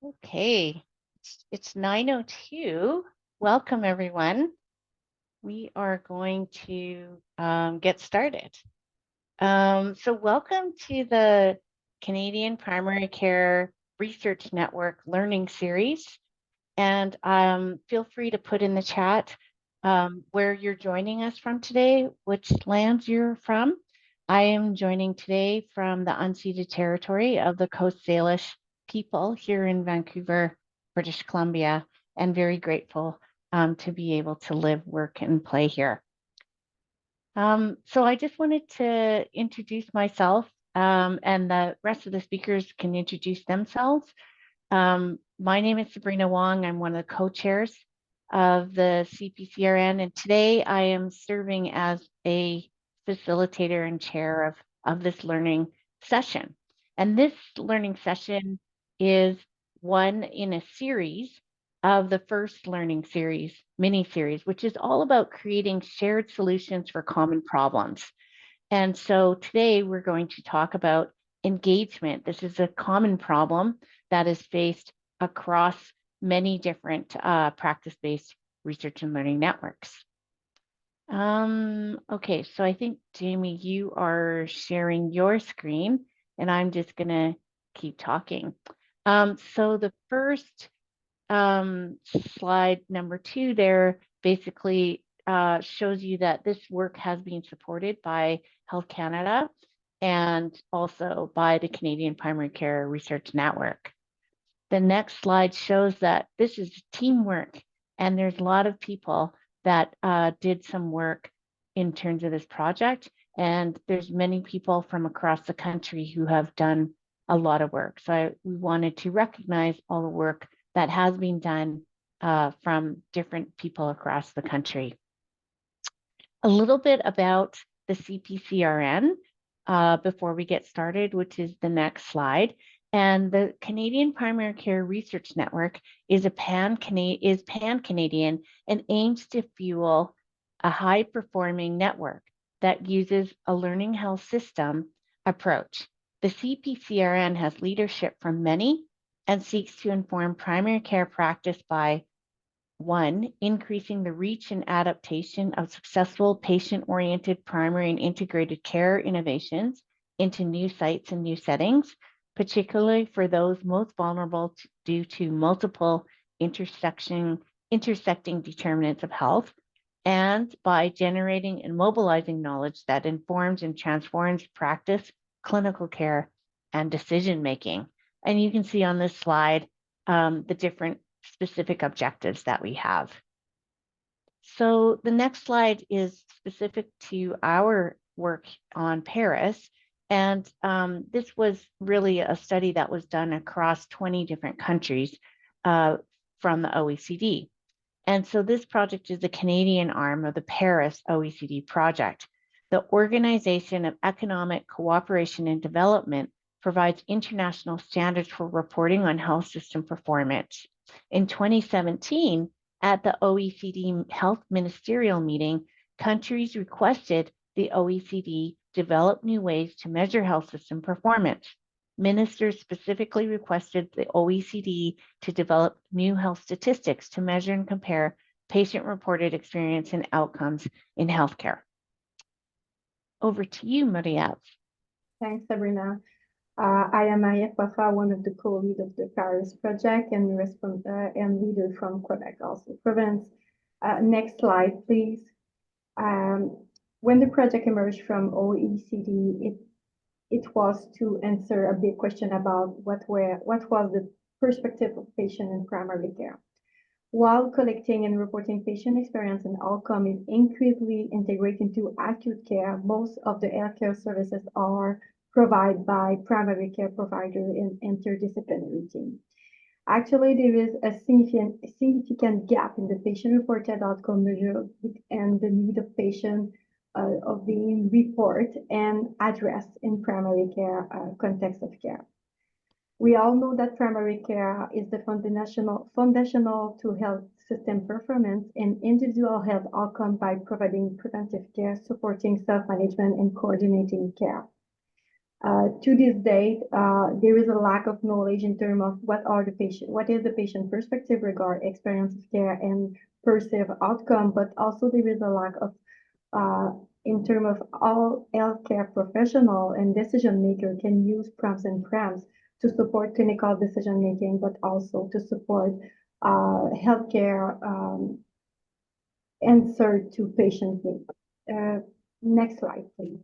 Okay, it's 9:02. Welcome, everyone. We are going to get started. So welcome to the Canadian Primary Care Research Network Learning Series. And feel free to put in the chat where you're joining us from today, which lands you're from. I am joining today from the unceded territory of the Coast Salish people here in Vancouver, British Columbia, and very grateful to be able to live, work, and play here. So I just wanted to introduce myself, and the rest of the speakers can introduce themselves. My name is Sabrina Wong. I'm one of the co-chairs of the CPCRN, and today I am serving as a facilitator and chair of this learning session. And this learning session is one in a series of the first learning series, mini-series, which is all about creating shared solutions for common problems. And so today we're going to talk about engagement. This is a common problem that is faced across many different practice-based research and learning networks. Okay, so I think, Jamie, you are sharing your screen, and I'm just going to keep talking. So the first slide, number 2 there, basically shows you that this work has been supported by Health Canada and also by the Canadian Primary Care Research Network. The next slide shows that this is teamwork, and there's a lot of people that did some work in terms of this project, and there's many people from across the country who have done a lot of work. So we wanted to recognize all the work that has been done from different people across the country. A little bit about the CPCRN before we get started, which is the next slide. And the Canadian Primary Care Research Network is pan-Canadian and aims to fuel a high-performing network that uses a learning health system approach. The CPCRN has leadership from many and seeks to inform primary care practice by 1, increasing the reach and adaptation of successful patient-oriented primary and integrated care innovations into new sites and new settings, particularly for those most vulnerable due to multiple intersecting determinants of health, and by generating and mobilizing knowledge that informs and transforms practice, clinical care, and decision-making. And you can see on this slide the different specific objectives that we have. So the next slide is specific to our work on PaRIS. And this was really a study that was done across 20 different countries from the OECD. And so this project is the Canadian arm of the PaRIS OECD project. The Organization of Economic Cooperation and Development provides international standards for reporting on health system performance. In 2017, at the OECD Health Ministerial Meeting, countries requested the OECD develop new ways to measure health system performance. Ministers specifically requested the OECD to develop new health statistics to measure and compare patient-reported experience and outcomes in healthcare. Over to you, Maria. Thanks, Sabrina. I am Maria Fafa, one of the co-lead of the PaRIS project and leader from Quebec, also province. Next slide, please. When the project emerged from OECD, it was to answer a big question about what was the perspective of patient in primary care. While collecting and reporting patient experience and outcome is increasingly integrated into acute care, most of the healthcare services are provided by primary care providers in interdisciplinary team. Actually, there is a significant gap in the patient-reported outcome measure and the need of patient of being reported and addressed in primary care context of care. We all know that primary care is the foundational to health system performance and individual health outcome by providing preventive care, supporting self-management, and coordinating care. To this date, there is a lack of knowledge in terms of what is the patient perspective regarding experience of care and perceived outcome, but also there is a lack of in terms of all healthcare professional and decision maker can use prompts and prams to support clinical decision making, but also to support healthcare answer to patient needs. Next slide, please.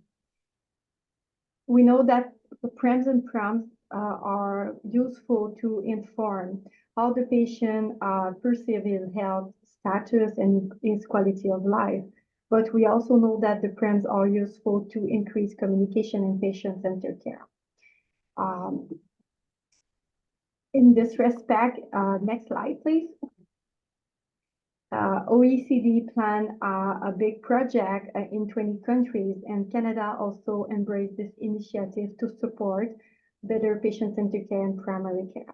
We know that the prams and prompts are useful to inform how the patient perceives his health status and his quality of life. But we also know that the prams are useful to increase communication and patient-centered care. In this respect, next slide, please. OECD planned a big project in 20 countries, and Canada also embraced this initiative to support better patient-centered care and primary care.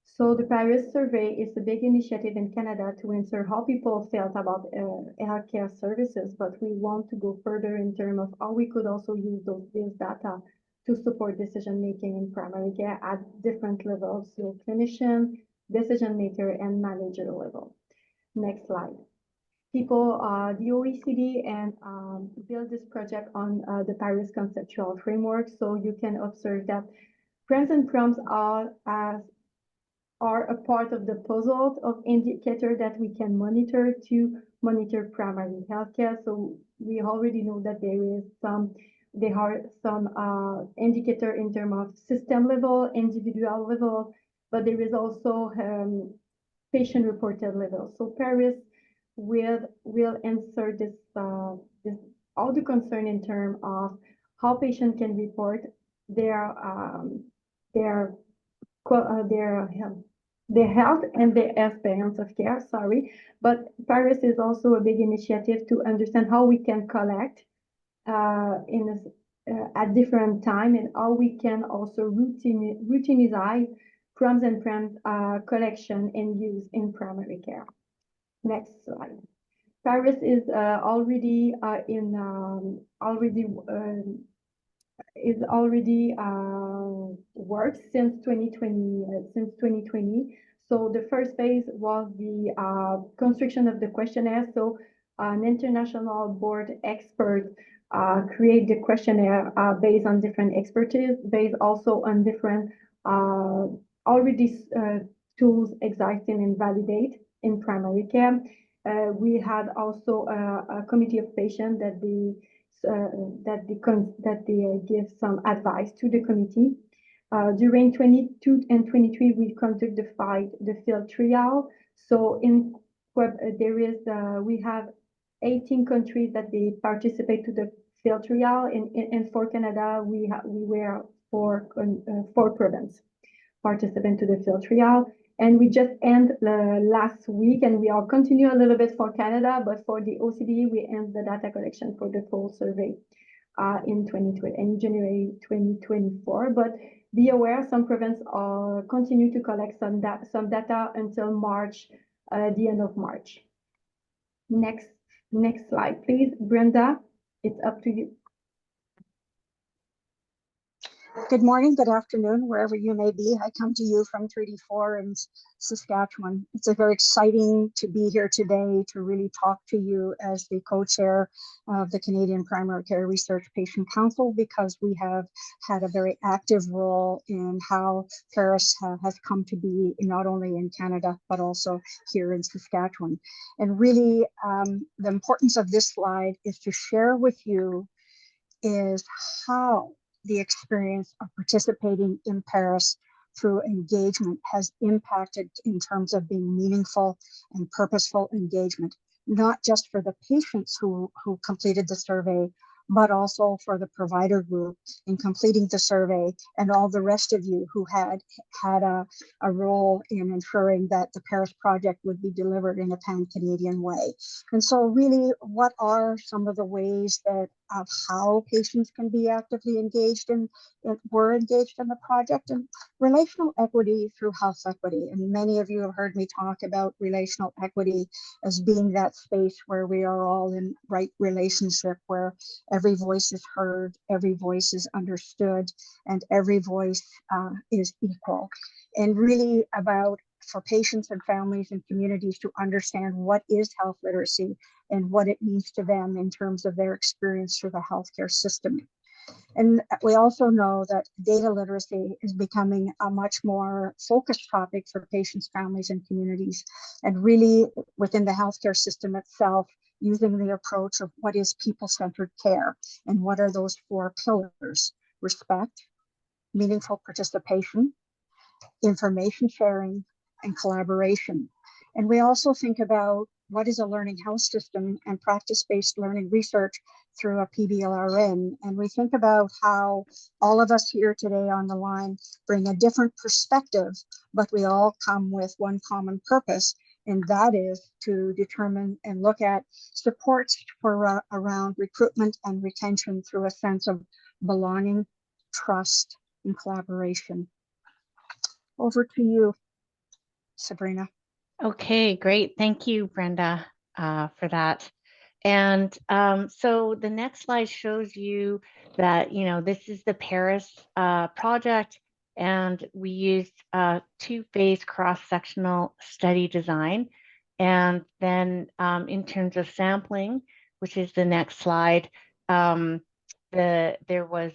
So the PaRIS survey is a big initiative in Canada to answer how people felt about healthcare services, but we want to go further in terms of how we could also use this data to support decision-making in primary care at different levels, so clinician, decision maker, and manager level. Next slide. People, the OECD and build this project on the PaRIS conceptual framework. So you can observe that prams and prompts are a part of the puzzle of indicator that we can monitor to monitor primary healthcare. So we already know that there are some indicator in terms of system level, individual level, but there is also patient-reported level. So PaRIS will answer this all the concern in terms of how patients can report their health and their experience of care. Sorry, but PaRIS is also a big initiative to understand how we can collect at different time and how we can also routinize prompts and prams collection and use in primary care. Next slide. PaRIS is already works since 2020. So the first phase was the construction of the questionnaire. So an international board expert create the questionnaire based on different expertise, based also on different already tools existing and validate in primary care. We had also a committee of patients that they give some advice to the committee. During 22 and 23, we conduct the field trial. So we have 18 countries that they participate to the field trial. And for Canada, we were four provinces participant to the field trial. And we just end last week, and we are continue a little bit for Canada, but for the OECD, we end the data collection for the full survey in January 2024. But be aware, some provinces continue to collect some data until March, the end of March. Next slide, please. Brenda, it's up to you. Good morning, good afternoon, wherever you may be. I come to you from 34 in Saskatchewan. It's very exciting to be here today to really talk to you as the co-chair of the Canadian Primary Care Research Patient Council, because we have had a very active role in how PaRIS has come to be, not only in Canada, but also here in Saskatchewan. And really, the importance of this slide is to share with you is how the experience of participating in PaRIS through engagement has impacted in terms of being meaningful and purposeful engagement, not just for the patients who completed the survey, but also for the provider group in completing the survey, and all the rest of you who had a role in ensuring that the PaRIS project would be delivered in a pan-Canadian way. And so really, what are some of the ways that of how patients can be actively engaged in, were engaged in the project, and relational equity through health equity. And many of you have heard me talk about relational equity as being that space where we are all in right relationship, where every voice is heard, every voice is understood, and every voice is equal. And really about for patients and families and communities to understand what is health literacy and what it means to them in terms of their experience through the healthcare system. And we also know that data literacy is becoming a much more focused topic for patients, families, and communities. And really within the healthcare system itself, using the approach of what is people-centered care and what are those 4 pillars: respect, meaningful participation, information sharing, and collaboration. And we also think about what is a learning health system and practice-based learning research through a PBLRN. And we think about how all of us here today on the line bring a different perspective, but we all come with one common purpose, and that is to determine and look at supports for around recruitment and retention through a sense of belonging, trust, and collaboration. Over to you, Sabrina. Okay, great. Thank you, Brenda, for that. And so the next slide shows you that, this is the PaRIS project, and we used a 2-phase cross-sectional study design. And then in terms of sampling, which is the next slide, there was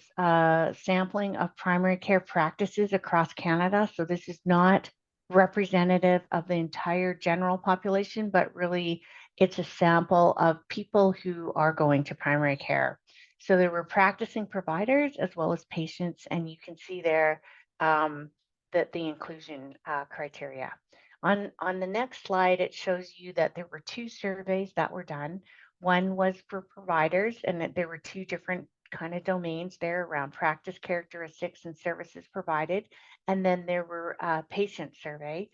sampling of primary care practices across Canada. So this is not representative of the entire general population, but really it's a sample of people who are going to primary care. So there were practicing providers as well as patients, and you can see there that the inclusion criteria. On the next slide, it shows you that there were 2 surveys that were done. One was for providers, and that there were 2 different kind of domains there around practice characteristics and services provided. And then there were a patient survey,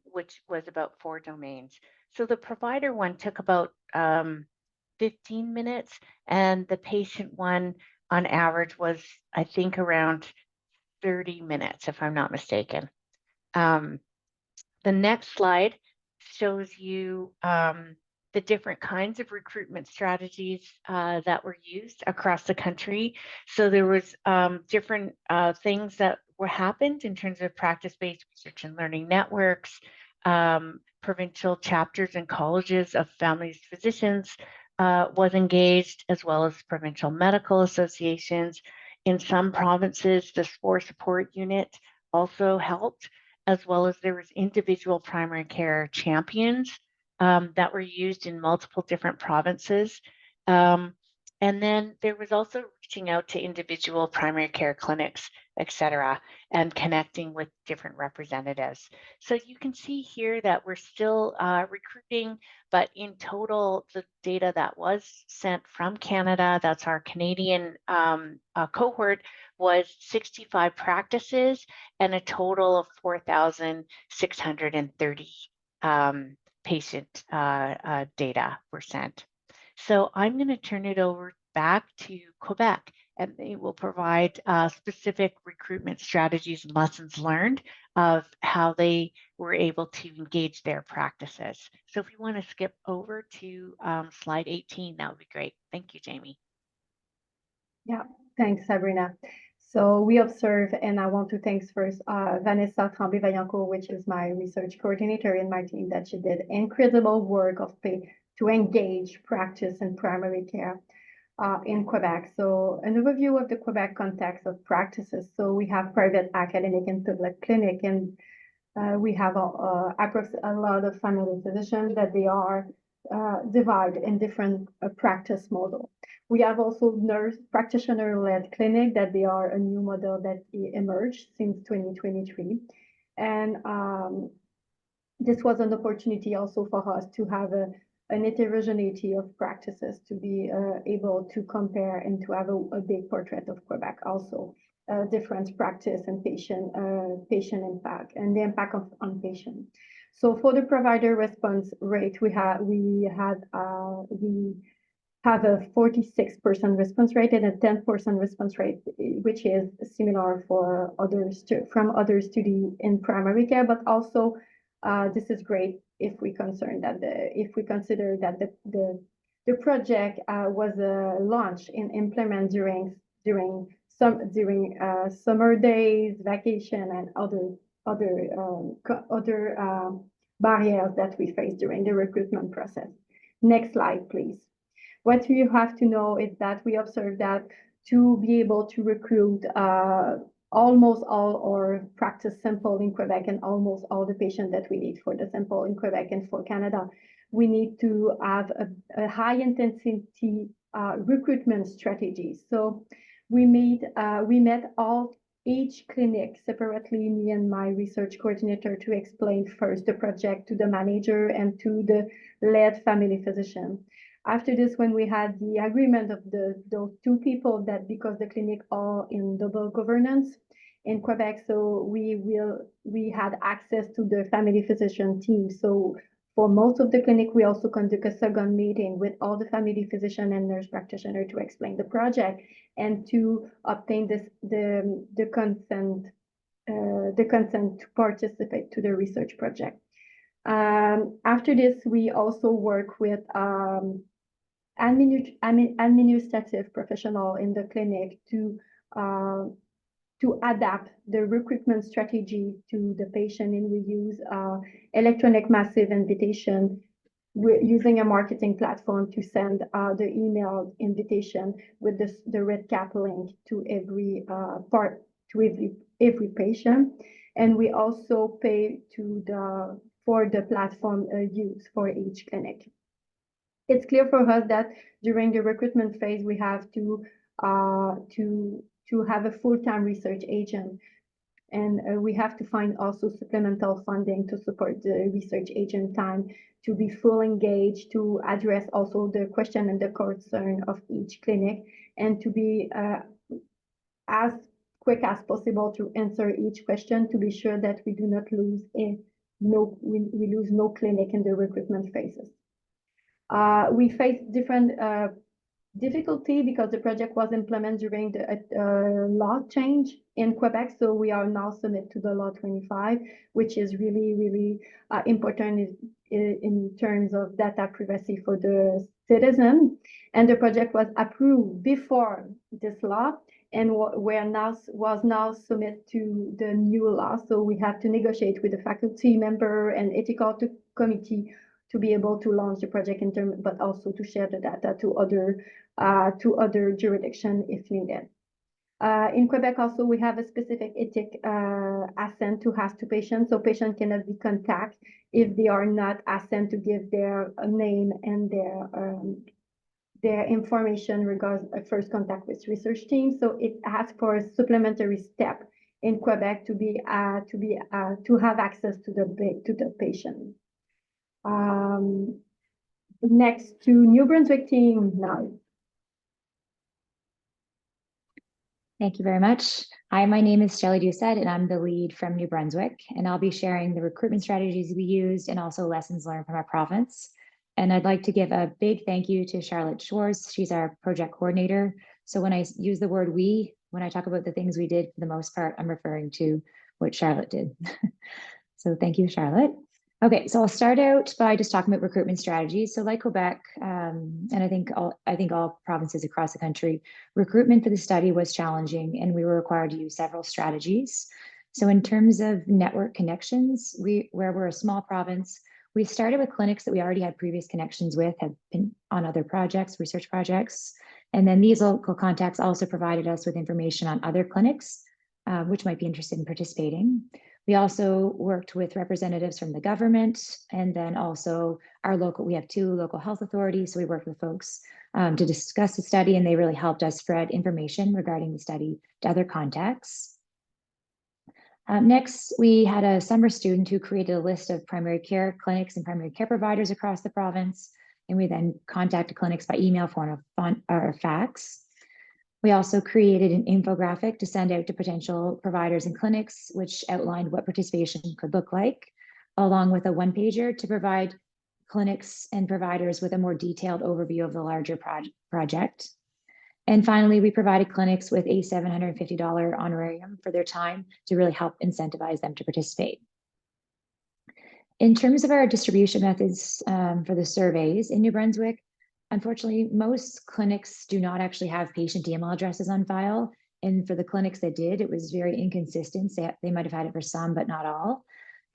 which was about 4 domains. So the provider one took about 15 minutes, and the patient one on average was, I think, around 30 minutes, if I'm not mistaken. The next slide shows you the different kinds of recruitment strategies that were used across the country. So there was different things that happened in terms of practice-based research and learning networks, provincial chapters and colleges of families physicians was engaged, as well as provincial medical associations. In some provinces, the SPOR support unit also helped, as well as there was individual primary care champions that were used in multiple different provinces. And then there was also reaching out to individual primary care clinics, et cetera, and connecting with different representatives. So you can see here that we're still recruiting, but in total, the data that was sent from Canada, that's our Canadian cohort, was 65 practices and a total of 4,630 patient data were sent. So I'm going to turn it over back to Quebec, and they will provide specific recruitment strategies and lessons learned of how they were able to engage their practices. So if you want to skip over to slide 18, that would be great. Thank you, Jamie. Yeah, thanks, Sabrina. So we observe, and I want to thank first Vanessa Tremblay-Vaillancourt, which is my research coordinator in my team, that she did incredible work to engage practice and primary care in Quebec. So an overview of the Quebec context of practices. So we have private, academic, and public clinic, and we have a lot of family physicians that they are divided in different practice model. We have also nurse practitioner-led clinic that they are a new model that emerged since 2023. And this was an opportunity also for us to have an heterogeneity of practices, to be able to compare and to have a big portrait of Quebec also. Different practice and patient impact and the impact on patient. So for the provider response rate, we have a 46% response rate and a 10% response rate, which is similar for from other studies in primary care. But also, this is great if we consider that the project was launched and implemented during summer days, vacation, and other barriers that we face during the recruitment process. Next slide, please. What you have to know is that we observed that to be able to recruit almost all our practice sample in Quebec and almost all the patients that we need for the sample in Quebec and for Canada, we need to have a high intensity recruitment strategy. So we met each clinic separately, me and my research coordinator, to explain first the project to the manager and to the lead family physician. After this, when we had the agreement of those two people, that because the clinic are in double governance in Quebec, so we had access to the family physician team. So for most of the clinic, we also conduct a second meeting with all the family physician and nurse practitioner to explain the project and to obtain the consent to participate to the research project. After this, we also work with administrative professional in the clinic to adapt the recruitment strategy to the patient, and we use electronic massive invitation. We're using a marketing platform to send the email invitation with the red cap link to every patient, and we also pay for the platform use for each clinic. It's clear for us that during the recruitment phase, we have to have a full-time research agent, and we have to find also supplemental funding to support the research agent time to be full engaged, to address also the question and the concern of each clinic, and to be as quick as possible to answer each question to be sure that we do not lose we lose no clinic in the recruitment phases. We faced different difficulty because the project was implemented during the law change in Quebec. So we are now submit to the law 25, which is really, really important in terms of data privacy for the citizen. And the project was approved before this law and was now submit to the new law. So we have to negotiate with the faculty member and ethical committee to be able to launch the project but also to share the data to other jurisdictions if needed. In Quebec also, we have a specific ethic assent to ask to patients, so patients cannot be contacted if they are not assent to give their name and their information regarding a first contact with research team. So it asks for a supplementary step in Quebec to have access to the patient. Next to New Brunswick team now. Thank you very much. Hi, my name is Shelley Doucette, and I'm the lead from New Brunswick, and I'll be sharing the recruitment strategies we used and also lessons learned from our province. And I'd like to give a big thank you to Charlotte Schwartz. She's our project coordinator. So when I use the word we, when I talk about the things we did, for the most part, I'm referring to what Charlotte did. So thank you, Charlotte. Okay, so I'll start out by just talking about recruitment strategies. So like Quebec, and I think all provinces across the country, recruitment for the study was challenging, and we were required to use several strategies. So in terms of network connections, where we're a small province, we started with clinics that we already had previous connections with, have been on other projects, research projects. And then these local contacts also provided us with information on other clinics, which might be interested in participating. We also worked with representatives from the government, and then also we have 2 local health authorities. So we worked with folks to discuss the study, and they really helped us spread information regarding the study to other contacts. Next, we had a summer student who created a list of primary care clinics and primary care providers across the province. And we then contacted clinics by email, phone, or fax. We also created an infographic to send out to potential providers and clinics, which outlined what participation could look like, along with a one-pager to provide clinics and providers with a more detailed overview of the larger project. And finally, we provided clinics with a $750 honorarium for their time to really help incentivize them to participate. In terms of our distribution methods for the surveys in New Brunswick, unfortunately, most clinics do not actually have patient email addresses on file. And for the clinics that did, it was very inconsistent. They might have had it for some, but not all.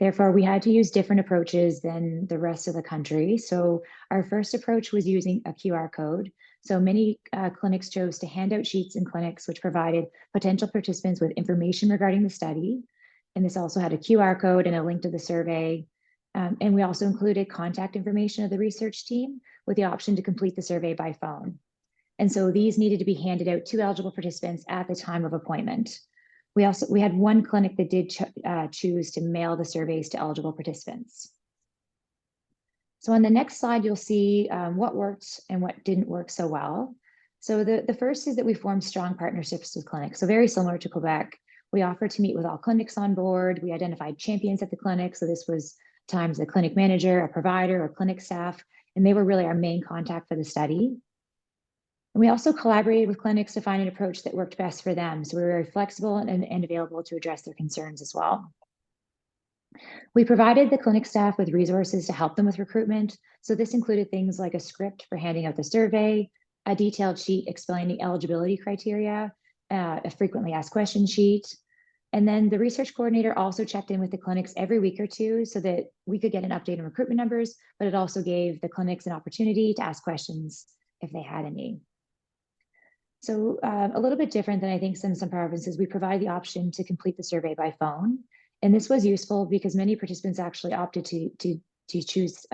Therefore, we had to use different approaches than the rest of the country. So our first approach was using a QR code. So many clinics chose to hand out sheets in clinics, which provided potential participants with information regarding the study. And this also had a QR code and a link to the survey. And we also included contact information of the research team with the option to complete the survey by phone. And so these needed to be handed out to eligible participants at the time of appointment. We had one clinic that did choose to mail the surveys to eligible participants. So on the next slide, you'll see what worked and what didn't work so well. So the first is that we formed strong partnerships with clinics. So very similar to Quebec, we offered to meet with all clinics on board. We identified champions at the clinic. So this was times a clinic manager, a provider, or clinic staff, and they were really our main contact for the study. And we also collaborated with clinics to find an approach that worked best for them. So we were very flexible and available to address their concerns as well. We provided the clinic staff with resources to help them with recruitment. So this included things like a script for handing out the survey, a detailed sheet explaining eligibility criteria, a frequently asked questions sheet. And then the research coordinator also checked in with the clinics every week or two so that we could get an update on recruitment numbers, but it also gave the clinics an opportunity to ask questions if they had any. So a little bit different than I think some provinces, we provide the option to complete the survey by phone. And this was useful because many participants actually opted to choose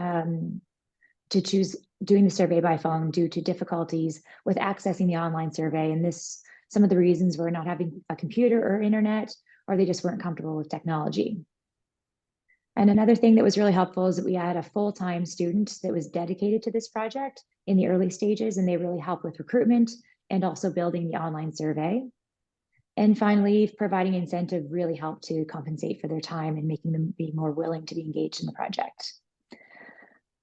doing the survey by phone due to difficulties with accessing the online survey. And some of the reasons were not having a computer or internet, or they just weren't comfortable with technology. And another thing that was really helpful is that we had a full-time student that was dedicated to this project in the early stages, and they really helped with recruitment and also building the online survey. And finally, providing incentive really helped to compensate for their time and making them be more willing to be engaged in the project.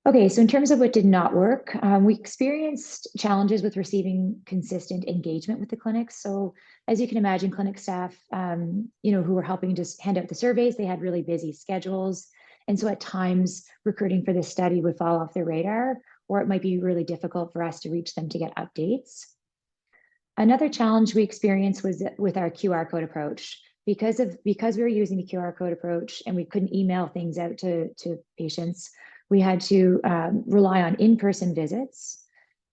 Okay, so in terms of what did not work, we experienced challenges with receiving consistent engagement with the clinics. So as you can imagine, clinic staff, who were helping to hand out the surveys, they had really busy schedules. And so at times recruiting for this study would fall off their radar, or it might be really difficult for us to reach them to get updates. Another challenge we experienced was with our QR code approach. Because we were using the QR code approach and we couldn't email things out to patients, we had to rely on in-person visits.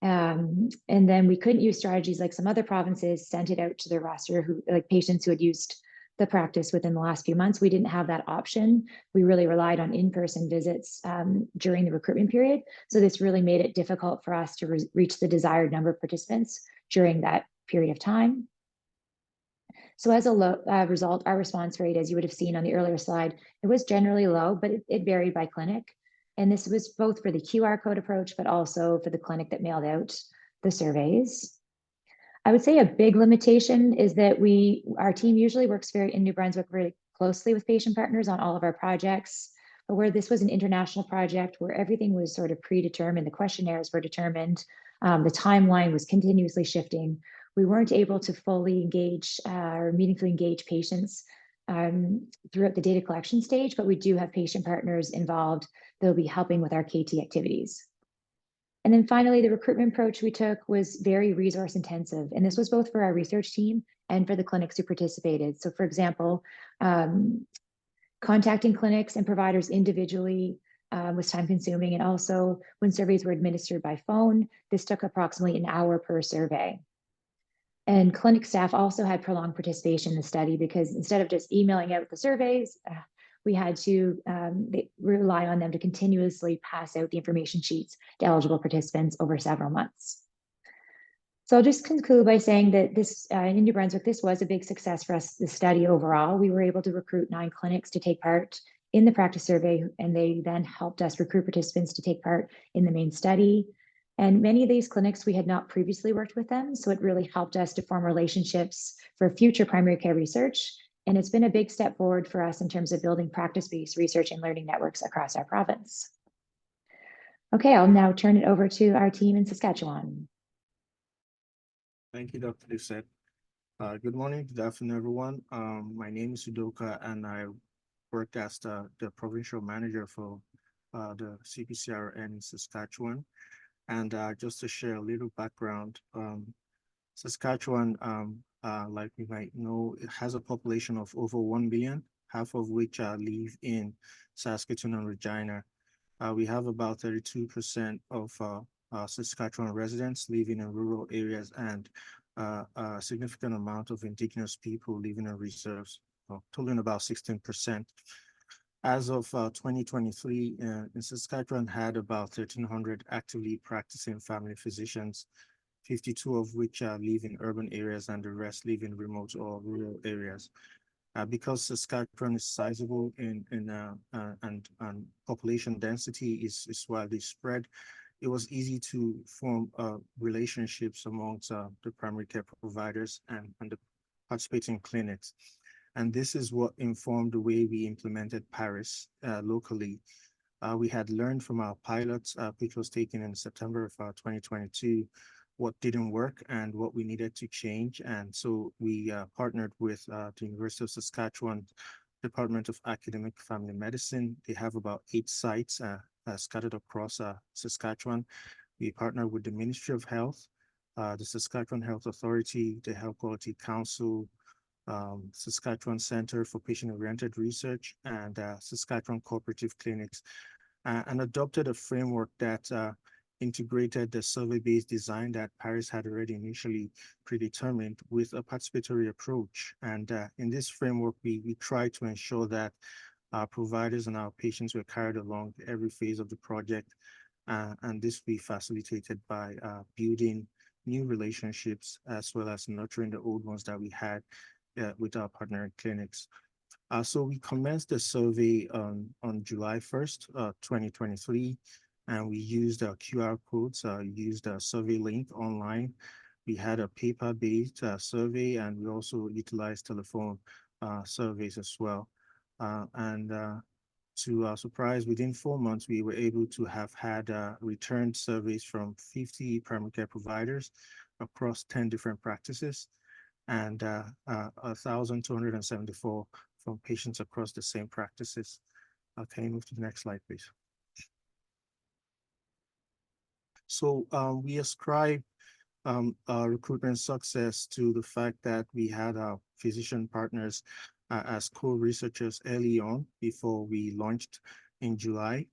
And then we couldn't use strategies like some other provinces sent it out to their roster, like patients who had used the practice within the last few months. We didn't have that option. We really relied on in-person visits during the recruitment period. So this really made it difficult for us to reach the desired number of participants during that period of time. So as a result, our response rate, as you would have seen on the earlier slide, it was generally low, but it varied by clinic. And this was both for the QR code approach, but also for the clinic that mailed out the surveys. I would say a big limitation is that our team usually works in New Brunswick very closely with patient partners on all of our projects, but where this was an international project where everything was sort of predetermined, the questionnaires were determined, the timeline was continuously shifting. We weren't able to fully engage or meaningfully engage patients throughout the data collection stage, but we do have patient partners involved. They'll be helping with our KT activities. And then finally, the recruitment approach we took was very resource intensive. And this was both for our research team and for the clinics who participated. So for example, contacting clinics and providers individually was time consuming. And also when surveys were administered by phone, this took approximately an hour per survey. And clinic staff also had prolonged participation in the study because instead of just emailing out the surveys, we had to rely on them to continuously pass out the information sheets to eligible participants over several months. So I'll just conclude by saying that this, in New Brunswick, this was a big success for us, the study overall. We were able to recruit 9 clinics to take part in the practice survey, and they then helped us recruit participants to take part in the main study. And many of these clinics, we had not previously worked with them, so it really helped us to form relationships for future primary care research. And it's been a big step forward for us in terms of building practice-based research and learning networks across our province. Okay, I'll now turn it over to our team in Saskatchewan. Thank you, Dr. Doucette. Good morning, good afternoon, everyone. My name is Udoka, and I work as the provincial manager for the CPCRN in Saskatchewan. And just to share a little background, Saskatchewan, like you might know, it has a population of over 1 million, half of which live in Saskatoon and Regina. We have about 32% of Saskatchewan residents living in rural areas and a significant amount of Indigenous people living in reserves, totaling about 16%. As of 2023, in Saskatchewan had about 1,300 actively practicing family physicians, 52 of which live in urban areas and the rest live in remote or rural areas. Because Saskatchewan is sizable and population density is widely spread, it was easy to form relationships amongst the primary care providers and the participating clinics. And this is what informed the way we implemented PaRIS locally. We had learned from our pilots, which was taken in September of 2022, what didn't work and what we needed to change. And so we partnered with the University of Saskatchewan Department of Academic Family Medicine. They have about 8 sites scattered across Saskatchewan. We partnered with the Ministry of Health, the Saskatchewan Health Authority, the Health Quality Council, Saskatchewan Center for Patient-Oriented Research, and Saskatchewan Cooperative Clinics, and adopted a framework that integrated the survey-based design that PaRIS had already initially predetermined with a participatory approach. And in this framework, we try to ensure that our providers and our patients were carried along every phase of the project. And this will be facilitated by building new relationships as well as nurturing the old ones that we had with our partner clinics. So we commenced the survey on July 1st, 2023, and we used QR codes, used a survey link online. We had a paper-based survey, and we also utilized telephone surveys as well. To our surprise, within 4 months, we were able to have had returned surveys from 50 primary care providers across 10 different practices, and 1,274 from patients across the same practices. Can you move to the next slide, please? So we ascribe our recruitment success to the fact that we had our physician partners as co-researchers early on before we launched in July.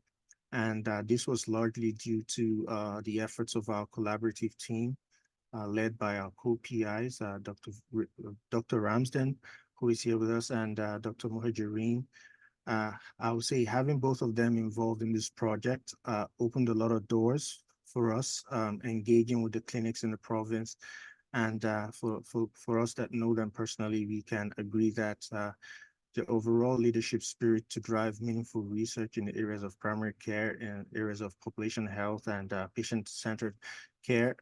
And this was largely due to the efforts of our collaborative team led by our co-PIs, Dr. Ramsden, who is here with us, and Dr. Mohajereen. I would say having both of them involved in this project opened a lot of doors for us, engaging with the clinics in the province. And for us that know them personally, we can agree that the overall leadership spirit to drive meaningful research in the areas of primary care and areas of population health and patient-centered care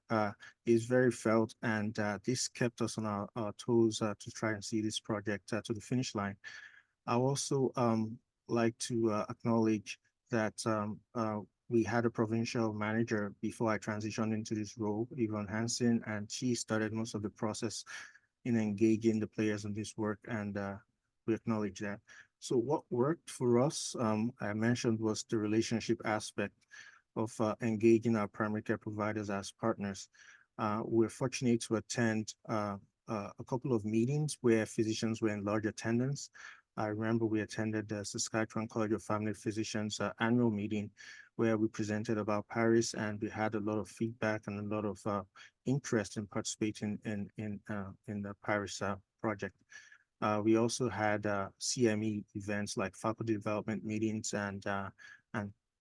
is very felt. And this kept us on our toes to try and see this project to the finish line. I also like to acknowledge that we had a provincial manager before I transitioned into this role, Yvonne Hansen, and she started most of the process in engaging the players in this work, and we acknowledge that. So what worked for us, I mentioned, was the relationship aspect of engaging our primary care providers as partners. We're fortunate to attend a couple of meetings where physicians were in large attendance. I remember we attended the Saskatchewan College of Family Physicians annual meeting where we presented about PaRIS, and we had a lot of feedback and a lot of interest in participating in the PaRIS project. We also had CME events like faculty development meetings and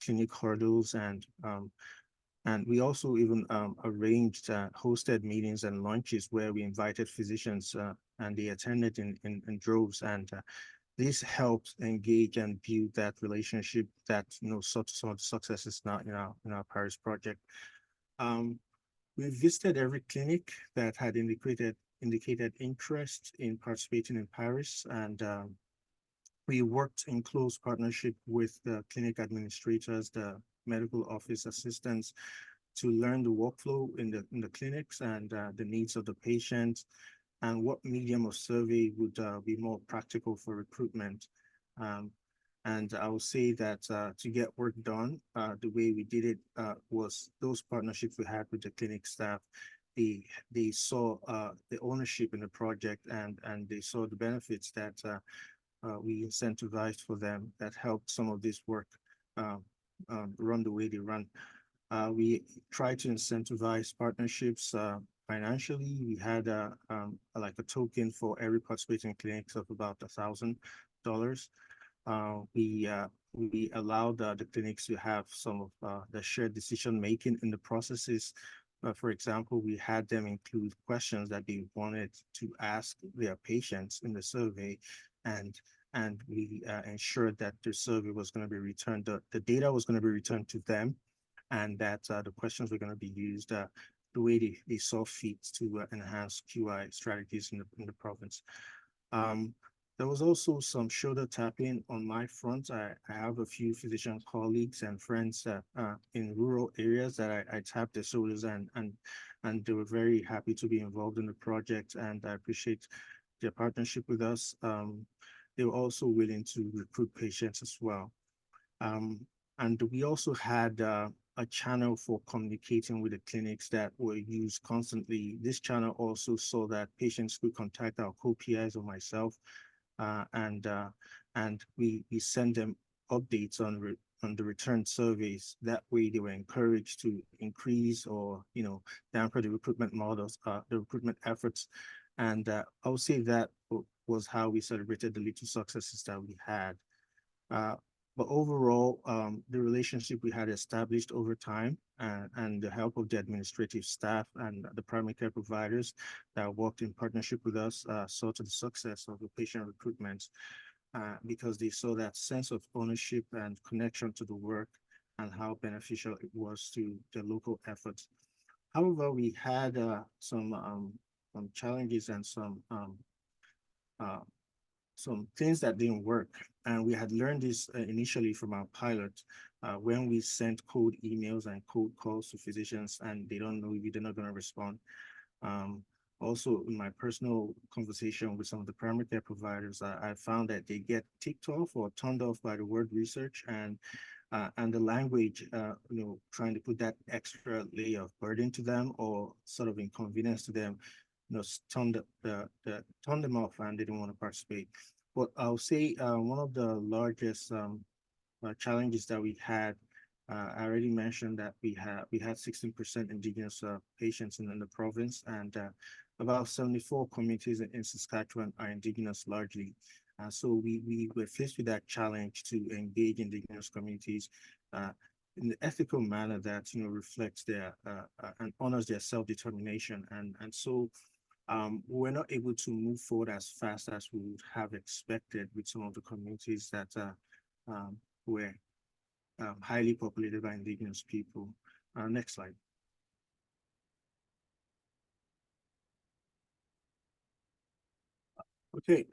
clinic hurdles, and we also even arranged hosted meetings and lunches where we invited physicians and they attended in droves, and this helps engage and build that relationship that, you know, some of the successes now in our PaRIS project. We visited every clinic that had indicated interest in participating in PaRIS, and we worked in close partnership with the clinic administrators, the medical office assistants to learn the workflow in the clinics and the needs of the patient, and what medium of survey would be more practical for recruitment. Um, and I will say that to get work done, the way we did it was those partnerships we had with the clinic staff. They saw the ownership in the project, and they saw the benefits that we incentivized for them that helped some of this work um, run the way they run. We try to incentivize partnerships financially. We had like a token for every participating clinics of about $1,000. We allowed the clinics to have some of the shared decision making in the processes. For example, we had them include questions that they wanted to ask their patients in the survey, and we ensured that the survey was going to be returned, the data was going to be returned to them, and that the questions were going to be used the way they saw fit to enhance QI strategies in the province. There was also some shoulder tapping on my front. I have a few physician colleagues and friends in rural areas that I tapped their shoulders, and they were very happy to be involved in the project, and I appreciate their partnership with us. They were also willing to recruit patients as well. And we also had a channel for communicating with the clinics that were used constantly. This channel also saw that patients could contact our co-PIs or myself, and we send them updates on the return surveys. That way, they were encouraged to increase or damper the recruitment models, the recruitment efforts, and I would say that was how we celebrated the little successes that we had. Uh, but overall, the relationship we had established over time and the help of the administrative staff and the primary care providers that worked in partnership with us saw to the success of the patient recruitment because they saw that sense of ownership and connection to the work and how beneficial it was to the local efforts. However, we had some challenges and uh, some things that didn't work. And we had learned this initially from our pilot when we sent cold emails and cold calls to physicians and they don't know if they're not going to respond. Um, Also, in my personal conversation with some of the primary care providers, I found that they get ticked off or turned off by the word research and the language, trying to put that extra layer of burden to them or sort of inconvenience to them, turn them off and they didn't want to participate. But I'll say one of the largest challenges that we had, I already mentioned that we had 16% indigenous patients in the province, and about 74 communities in Saskatchewan are indigenous largely. So we were faced with that challenge to engage indigenous communities in the ethical manner that reflects their and honors their self-determination, and so we're not able to move forward as fast as we would have expected with some of the communities that were highly populated by indigenous people. Next slide. Okay,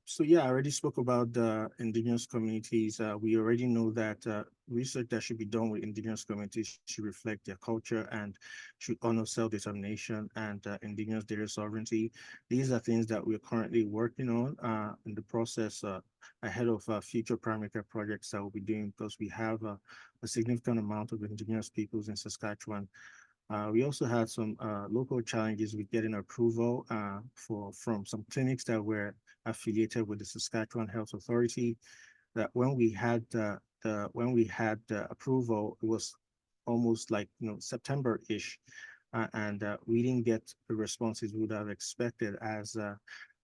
so yeah, I already spoke about the indigenous communities. We already know that research that should be done with indigenous communities should reflect their culture and should honor self-determination and indigenous data sovereignty. These are things that we're currently working on in the process ahead of future primary care projects that we'll be doing because we have a significant amount of indigenous peoples in Saskatchewan. We also had some local challenges with getting approval from some clinics that were affiliated with the Saskatchewan Health Authority. That when we had the approval, it was almost like September-ish, and we didn't get the responses we would have expected as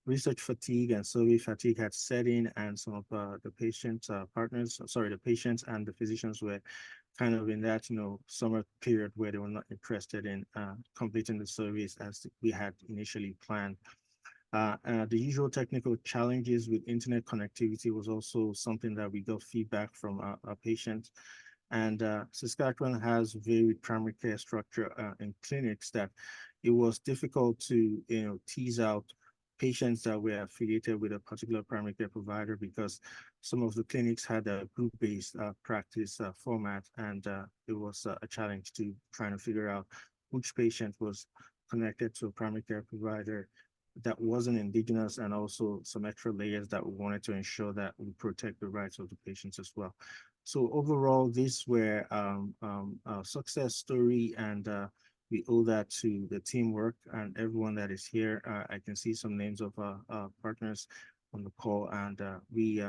research fatigue and survey fatigue had set in, and some of the patient partners, sorry, the patients and the physicians were kind of in that summer period where they were not interested in completing the surveys as we had initially planned. The usual technical challenges with internet connectivity was also something that we got feedback from our patients. And Saskatchewan has varied primary care structure in clinics that it was difficult to tease out patients that were affiliated with a particular primary care provider, because some of the clinics had a group-based practice format, and it was a challenge to trying to figure out which patient was connected to a primary care provider that wasn't indigenous, and also some extra layers that we wanted to ensure that we protect the rights of the patients as well. So overall, these were a success story, and we owe that to the teamwork and everyone that is here. I can see some names of partners on the call, and we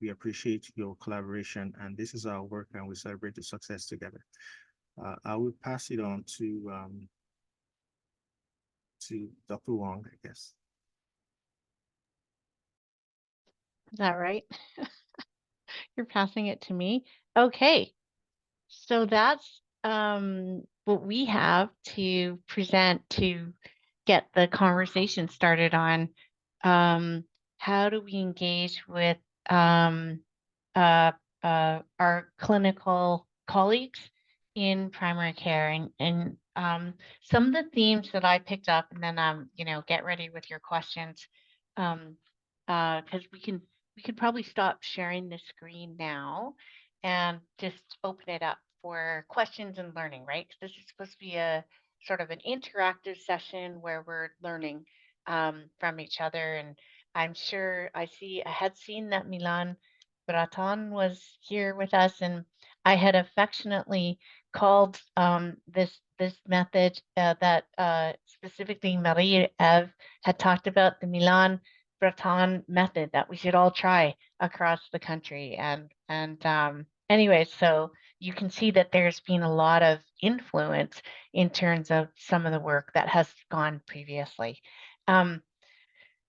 appreciate your collaboration. And this is our work, and we celebrate the success together. I will pass it on to Dr. Wong, I guess. Is that right? You're passing it to me. Okay. So that's what we have to present to get the conversation started on how do we engage with um, our clinical colleagues in primary care, and some of the themes that I picked up, and then get ready with your questions, because we could probably stop sharing the screen now and just open it up for questions and learning, right? 'Cause this is supposed to be a sort of an interactive session where we're learning from each other. And I'm sure I had seen that Milan Braton was here with us, and I had affectionately called this method that specifically Marie-Ève had talked about, the Milan Breton method that we should all try across the country. And anyway, so you can see that there's been a lot of influence in terms of some of the work that has gone previously.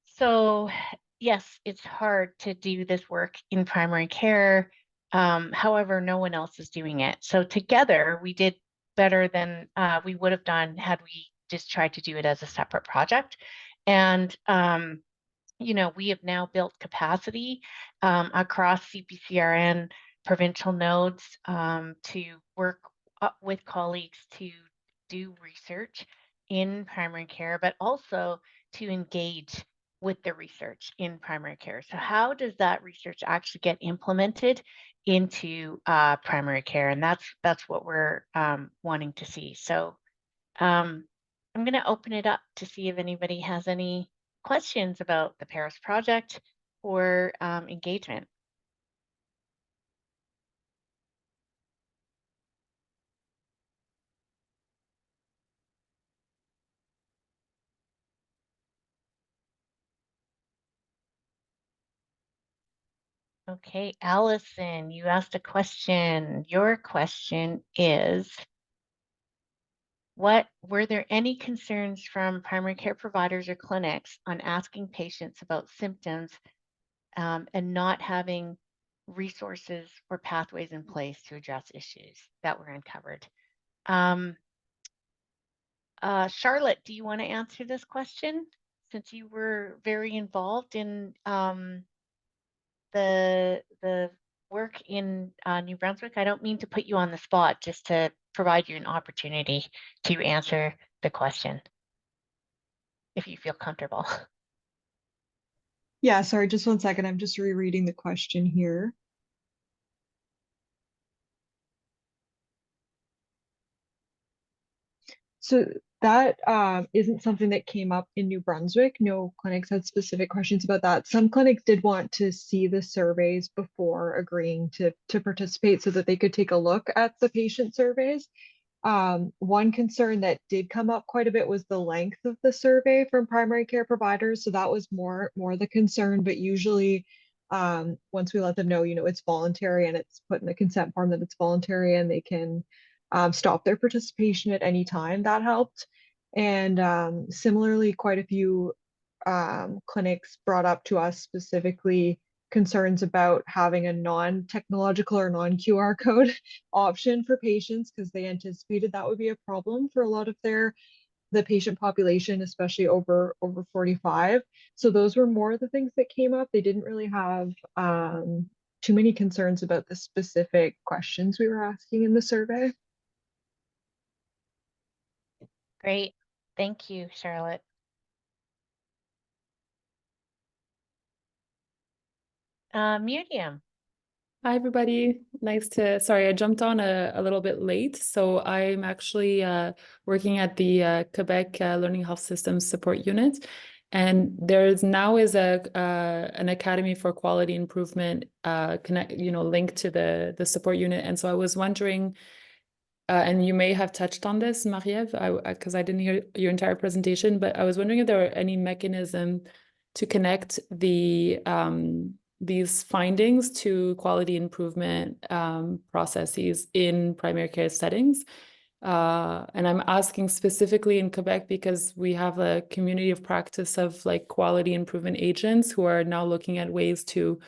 So yes, it's hard to do this work in primary care. However, no one else is doing it. So together we did better than we would have done had we just tried to do it as a separate project. And we have now built capacity across CPCRN provincial nodes to work with colleagues to do research in primary care, but also to engage with the research in primary care. So how does that research actually get implemented into primary care? And that's what we're wanting to see. So I'm going to open it up to see if anybody has any questions about the PaRIS project or engagement. Okay, Allison, you asked a question. Your question is, were there any concerns from primary care providers or clinics on asking patients about symptoms and not having resources or pathways in place to address issues that were uncovered? Charlotte, do you want to answer this question since you were very involved in the work in New Brunswick? I don't mean to put you on the spot, just to provide you an opportunity to answer the question if you feel comfortable. Yeah, sorry, just 1 second. I'm just rereading the question here. So that isn't something that came up in New Brunswick. No clinics had specific questions about that. Some clinics did want to see the surveys before agreeing to participate so that they could take a look at the patient surveys. One concern that did come up quite a bit was the length of the survey from primary care providers. So that was more the concern, but usually once we let them know, it's voluntary and it's put in the consent form that it's voluntary and they can stop their participation at any time, that helped. And similarly, quite a few clinics brought up to us specifically concerns about having a non-technological or non-QR code option for patients because they anticipated that would be a problem for a lot of the patient population, especially over 45. So those were more of the things that came up. They didn't really have too many concerns about the specific questions we were asking in the survey. Great. Thank you, Charlotte. Miriam. Hi, everybody. Sorry, I jumped on a little bit late. So I'm actually working at the Quebec Learning Health Systems Support Unit. And there's now is an Academy for Quality Improvement linked to the support unit. And so I was wondering, and you may have touched on this, Marie-Ève, because I didn't hear your entire presentation, but I was wondering if there were any mechanism to connect these findings to quality improvement processes in primary care settings. And I'm asking specifically in Quebec because we have a community of practice of like quality improvement agents who are now looking at ways to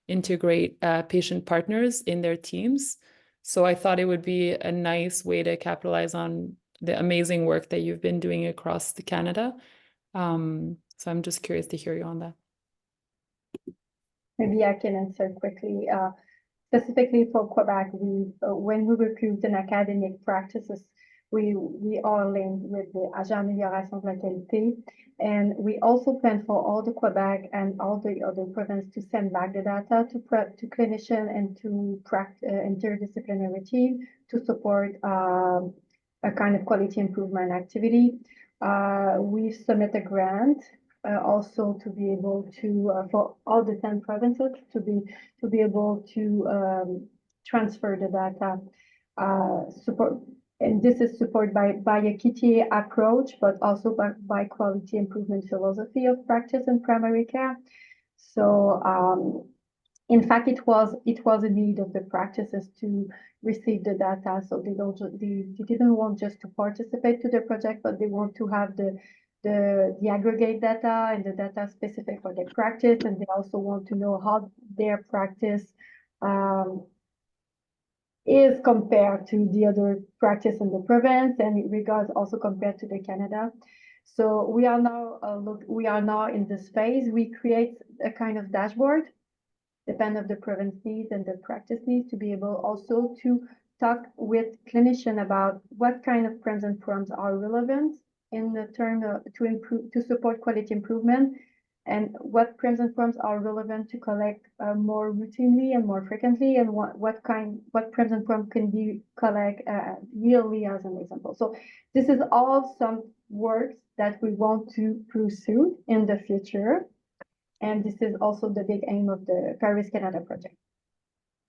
integrate patient partners in their teams. So I thought it would be a nice way to capitalize on the amazing work that you've been doing across Canada. So I'm just curious to hear you on that. Maybe I can answer quickly. Specifically for Quebec, when we recruit in academic practices, we are linked with the Agent Amélioration de la Qualité. And we also plan for all the Quebec and all the other provinces to send back the data to clinicians and to interdisciplinary team to support a kind of quality improvement activity. We submit a grant also to be able to for all the 10 provinces to be able to transfer the data support, and this is supported by a KTA approach, but also by quality improvement philosophy of practice in primary care. So in fact, it was a need of the practices to receive the data, so they didn't want just to participate to the project, but they want to have the aggregate data and the data specific for their practice, and they also want to know how their practice is compared to the other practice in the province, and in regards also compared to the Canada. So we are now in this phase. We create a kind of dashboard, depending on the province needs and the practice needs, to be able also to talk with clinicians about what kind of prims and proms are relevant in the term to support quality improvement, and what prims and proms are relevant to collect more routinely and more frequently, and what prims and proms can be collect yearly, as an example. So this is all some works that we want to pursue in the future. And this is also the big aim of the PaRIS Canada project.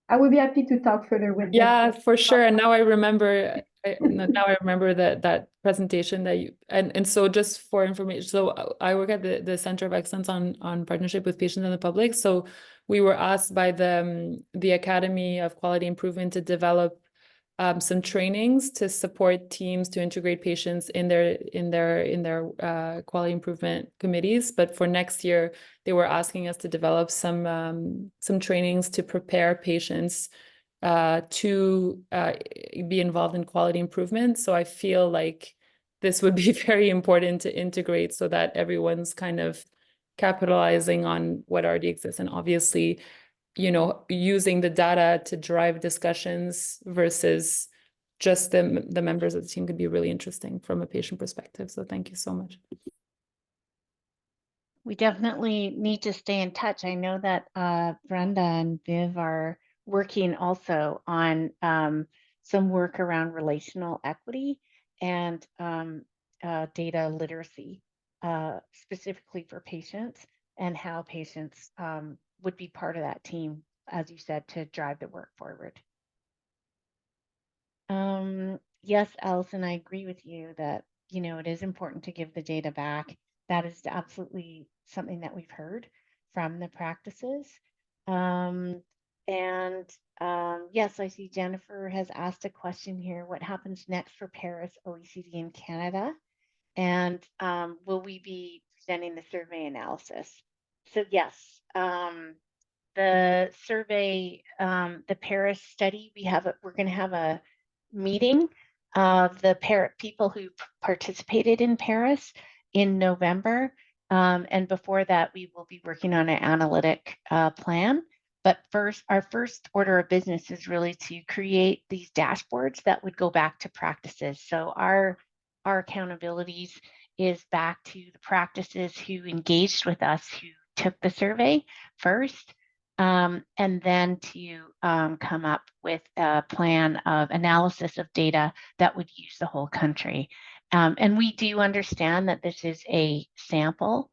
I would be happy to talk further with Yeah, for sure. And now I remember that presentation that you, and so just for information, so I work at the Center of Excellence on partnership with patients and the public. So we were asked by the Academy of Quality Improvement to develop some trainings to support teams to integrate patients in their quality improvement committees. But for next year, they were asking us to develop some trainings to prepare patients to be involved in quality improvement. So I feel like this would be very important to integrate so that everyone's kind of capitalizing on what already exists. And obviously, using the data to drive discussions versus just the members of the team could be really interesting from a patient perspective. So thank you so much. We definitely need to stay in touch. I know that Brenda and Viv are working also on some work around relational equity and data literacy, specifically for patients, and how patients would be part of that team, as you said, to drive the work forward. Yes, Allison, I agree with you that, it is important to give the data back. That is absolutely something that we've heard from the practices. Yes, I see Jennifer has asked a question here. What happens next for PaRIS, OECD, and Canada? And will we be presenting the survey analysis? So yes, the survey, the PaRIS study, we're going to have a meeting of the people who participated in PaRIS in November. And before that, we will be working on an analytic plan. But first, our first order of business is really to create these dashboards that would go back to practices. So our accountabilities is back to the practices who engaged with us, who took the survey first, and then to come up with a plan of analysis of data that would use the whole country. And we do understand that this is a sample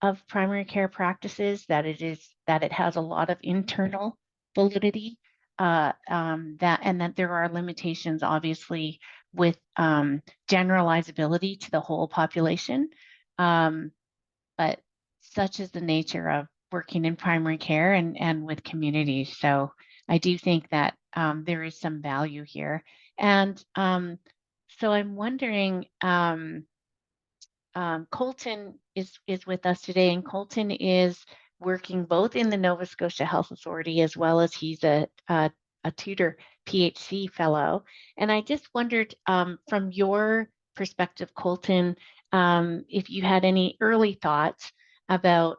of primary care practices, that it has a lot of internal validity, and that there are limitations, obviously, with generalizability to the whole population. But such is the nature of working in primary care and with communities. So I do think that there is some value here. And so I'm wondering, Colton is with us today, and Colton is working both in the Nova Scotia Health Authority as well as he's a tutor PhD fellow. And I just wondered, from your perspective, Colton, if you had any early thoughts about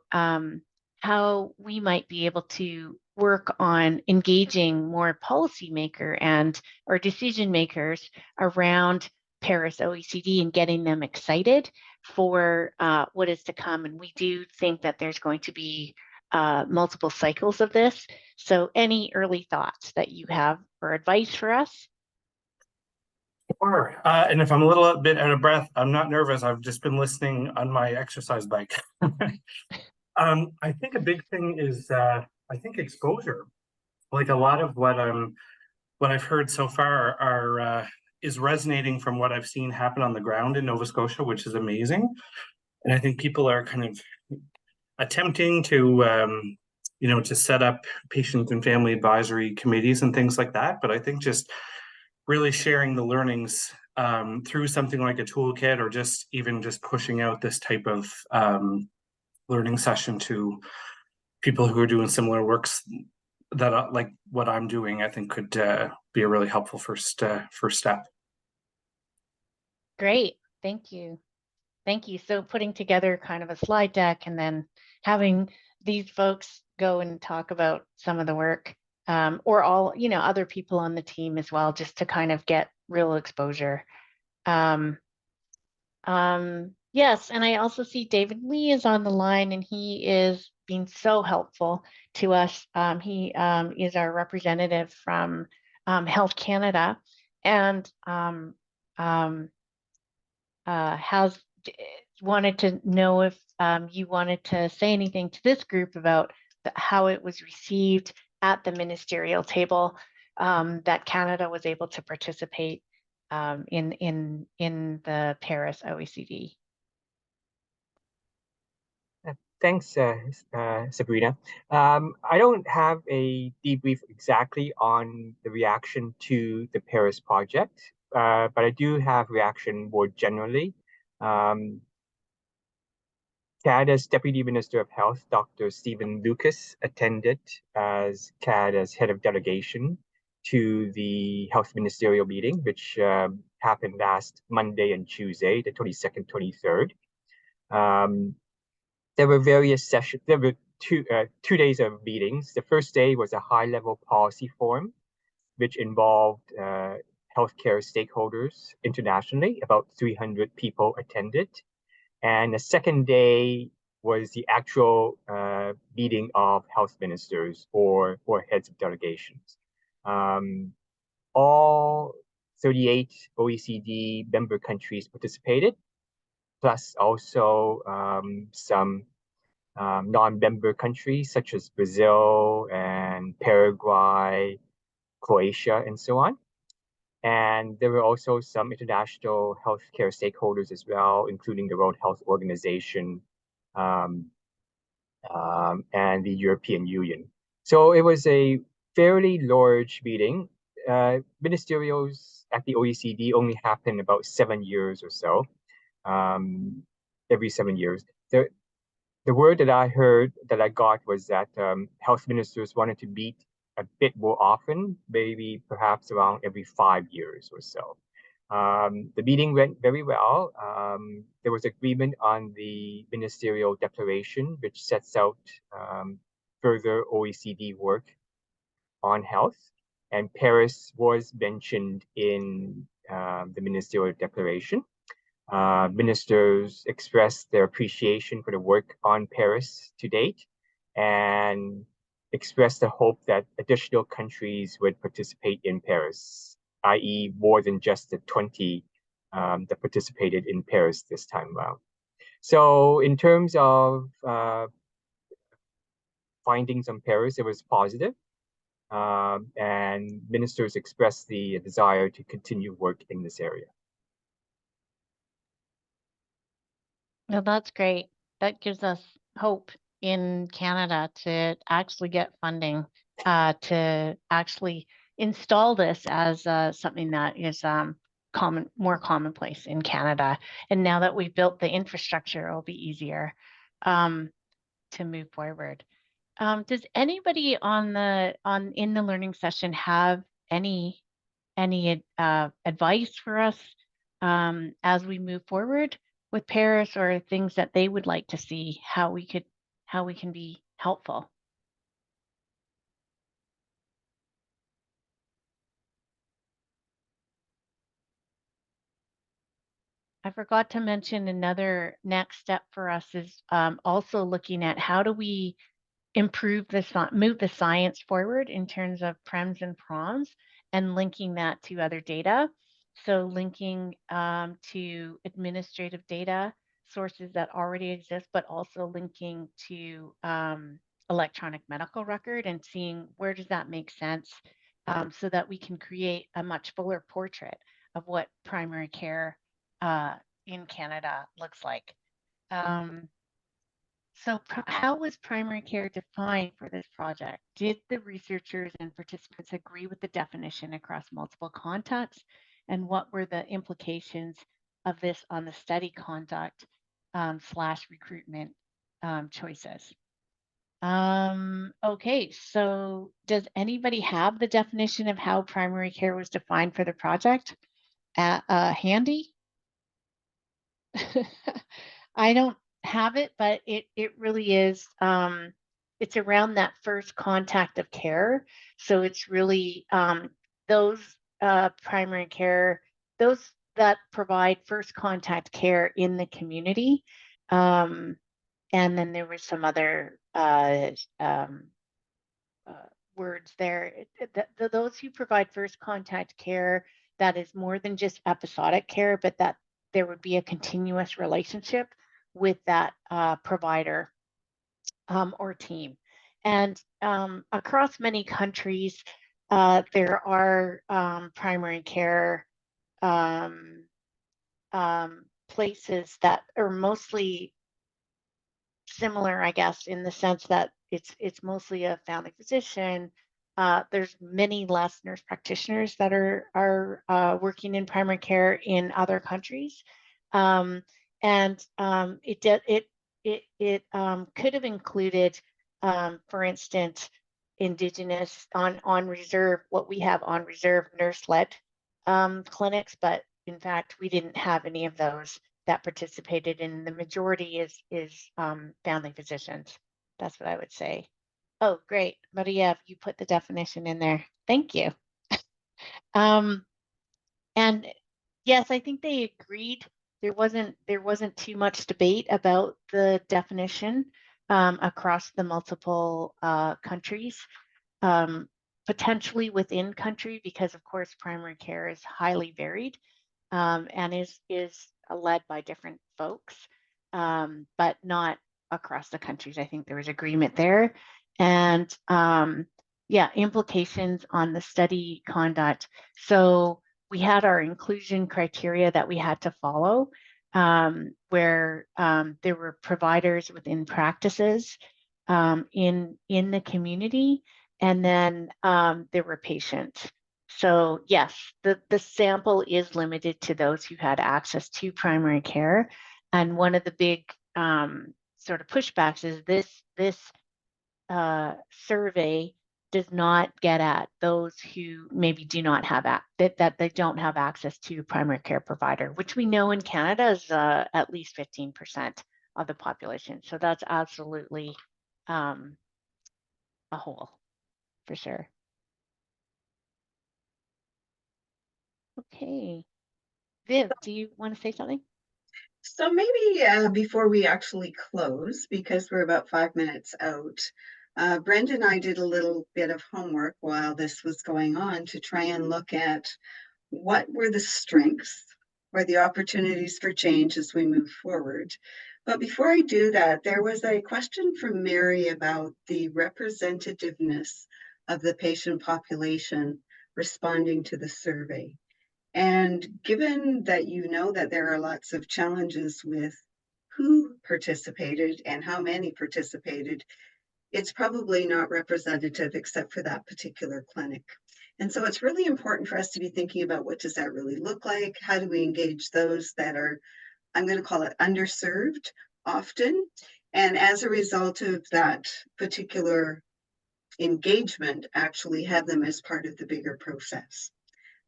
how we might be able to work on engaging more policymaker and or decision makers around Paris OECD and getting them excited for what is to come. And we do think that there's going to be multiple cycles of this. So any early thoughts that you have or advice for us? Sure. And if I'm a little bit out of breath, I'm not nervous. I've just been listening on my exercise bike. I think a big thing is, I think exposure. Like a lot of what I've heard so far is resonating from what I've seen happen on the ground in Nova Scotia, which is amazing. And I think people are kind of attempting to, to set up patient and family advisory committees and things like that. But I think just really sharing the learnings through something like a toolkit, or just even just pushing out this type of learning session to people who are doing similar works that like what I'm doing, I think could be a really helpful first step. Great, thank you. Thank you. So putting together kind of a slide deck and then having these folks go and talk about some of the work, or all, other people on the team as well, just to kind of get real exposure. Yes, and I also see David Lee is on the line, and he is being so helpful to us. He is our representative from Health Canada, and has wanted to know if you wanted to say anything to this group about how it was received at the ministerial table, that Canada was able to participate in the Paris OECD. Thanks, Sabrina. I don't have a debrief exactly on the reaction to the Paris project, but I do have reaction more generally. Canada's Deputy Minister of Health, Dr. Stephen Lucas, attended as Canada's head of delegation to the health ministerial meeting, which happened last Monday and Tuesday, the 22nd, 23rd. There were various sessions. There were two days of meetings. The first day was a high-level policy forum, which involved healthcare stakeholders internationally. About 300 people attended. And the second day was the actual meeting of health ministers or heads of delegations. All 38 OECD member countries participated, plus also some non-member countries such as Brazil and Paraguay, Croatia, and so on. And there were also some international healthcare stakeholders as well, including the World Health Organization and the European Union. So it was a fairly large meeting. Ministerials at the OECD only happen about 7 years or so, every 7 years. The word that I heard, that I got, was that health ministers wanted to meet a bit more often, maybe perhaps around every 5 years or so. The meeting went very well. There was agreement on the ministerial declaration, which sets out further OECD work on health. And Paris was mentioned in the ministerial declaration. Ministers expressed their appreciation for the work on Paris to date, and expressed the hope that additional countries would participate in PaRIS, i.e. more than just the 20 that participated in PaRIS this time around. So in terms of findings on PaRIS, it was positive, and ministers expressed the desire to continue work in this area. Well, that's great. That gives us hope in Canada to actually get funding to actually install this as something that is more commonplace in Canada. And now that we've built the infrastructure, it'll be easier to move forward. Does anybody in the learning session have any advice for us as we move forward with PaRIS, or things that they would like to see how we can be helpful? I forgot to mention another next step for us is also looking at how do we move the science forward in terms of prems and proms and linking that to other data. So linking to administrative data sources that already exist, but also linking to electronic medical record and seeing where does that make sense, so that we can create a much fuller portrait of what primary care in Canada looks like. So how was primary care defined for this project? Did the researchers and participants agree with the definition across multiple contexts? And what were the implications of this on the study conduct / recruitment choices? Okay, so does anybody have the definition of how primary care was defined for the project handy? I don't have it, but it really is, it's around that first contact of care. So it's really those primary care, those that provide first contact care in the community. And then there was some other words there. Those who provide first contact care that is more than just episodic care, but that there would be a continuous relationship with that provider or team. And across many countries, there are primary care places that are mostly similar, I guess, in the sense that it's mostly a family physician. There's many less nurse practitioners that are working in primary care in other countries, and it could have included, for instance, Indigenous on reserve, what we have on reserve nurse-led clinics, but in fact we didn't have any of those that participated in. The majority is family physicians. That's what I would say. Oh, great, Maria, you put the definition in there. Thank you. And yes, I think they agreed. There wasn't too much debate about the definition across the multiple countries. Potentially within country, because of course primary care is highly varied and is led by different folks, but not across the countries. I think there was agreement there. And yeah, implications on the study conduct. So we had our inclusion criteria that we had to follow, where there were providers within practices in the community, and then there were patients. So yes, the sample is limited to those who had access to primary care. And one of the big sort of pushbacks is this survey does not get at those who maybe do not have that they don't have access to a primary care provider, which we know in Canada is at least 15% of the population. So that's absolutely a hole for sure. Okay. Viv, do you want to say something? So maybe before we actually close, because we're about 5 minutes out, Brenda and I did a little bit of homework while this was going on to try and look at what were the strengths or the opportunities for change as we move forward. But before I do that, there was a question from Mary about the representativeness of the patient population responding to the survey. And given that you know that there are lots of challenges with who participated and how many participated, it's probably not representative except for that particular clinic. And so it's really important for us to be thinking about what does that really look like? How do we engage those that are, I'm going to call it underserved often? And as a result of that particular engagement, actually have them as part of the bigger process.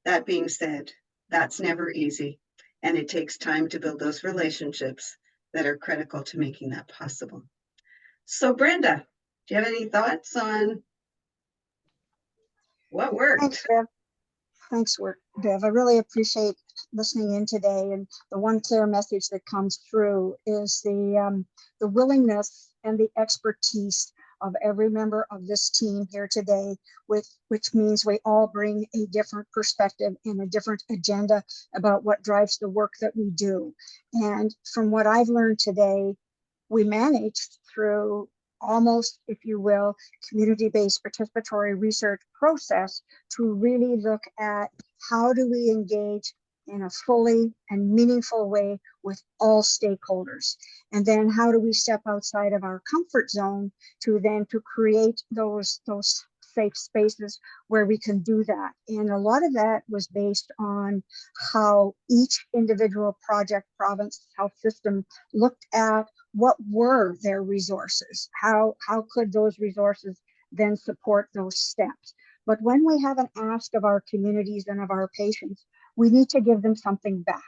That being said, that's never easy. And it takes time to build those relationships that are critical to making that possible. So Brenda, do you have any thoughts on what worked? Thanks, Bev. Thanks, Bev. I really appreciate listening in today. And the one clear message that comes through is the willingness and the expertise of every member of this team here today, which means we all bring a different perspective and a different agenda about what drives the work that we do. And from what I've learned today, we managed through almost, if you will, community-based participatory research process to really look at how do we engage in a fully and meaningful way with all stakeholders. And then how do we step outside of our comfort zone to create those safe spaces where we can do that. And a lot of that was based on how each individual project, province, health system looked at what were their resources, how could those resources then support those steps. But when we have an ask of our communities and of our patients, we need to give them something back.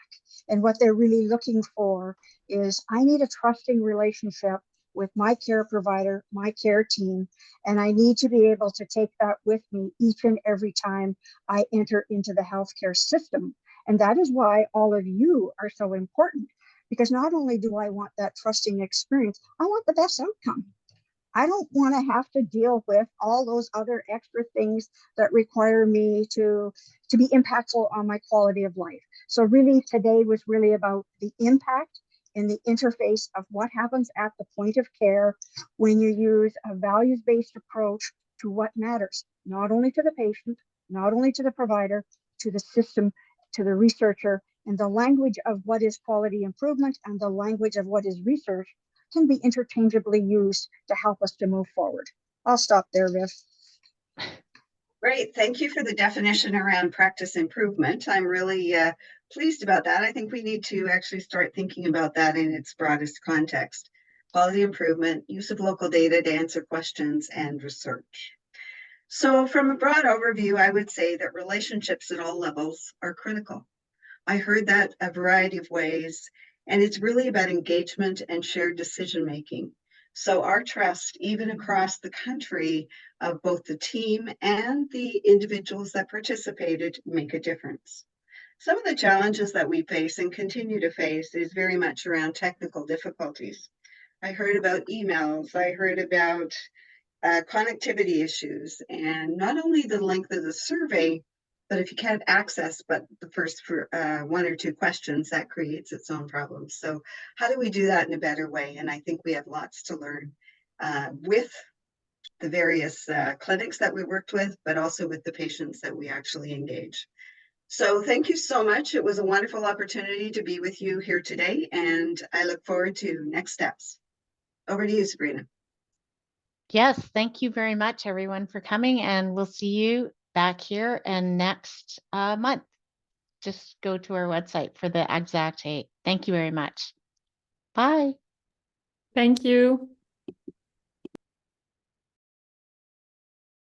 And what they're really looking for is, I need a trusting relationship with my care provider, my care team, and I need to be able to take that with me each and every time I enter into the healthcare system. And that is why all of you are so important, because not only do I want that trusting experience, I want the best outcome. I don't want to have to deal with all those other extra things that require me to be impactful on my quality of life. So really today was really about the impact in the interface of what happens at the point of care when you use a values-based approach to what matters, not only to the patient, not only to the provider, to the system, to the researcher, and the language of what is quality improvement and the language of what is research can be interchangeably used to help us to move forward. I'll stop there, Viv. Great, thank you for the definition around practice improvement. I'm really pleased about that. I think we need to actually start thinking about that in its broadest context. Quality improvement, use of local data to answer questions, and research. So from a broad overview, I would say that relationships at all levels are critical. I heard that a variety of ways, and it's really about engagement and shared decision-making. So our trust, even across the country, of both the team and the individuals that participated, make a difference. Some of the challenges that we face and continue to face is very much around technical difficulties. I heard about emails, I heard about connectivity issues, and not only the length of the survey, but if you can't access but the first one or two questions, that creates its own problems. So how do we do that in a better way? And I think we have lots to learn with the various clinics that we worked with, but also with the patients that we actually engage. So thank you so much. It was a wonderful opportunity to be with you here today, and I look forward to next steps. Over to you, Sabrina. Yes, thank you very much, everyone, for coming, and we'll see you back here and next month. Just go to our website for the exact date. Thank you very much. Bye. Thank you.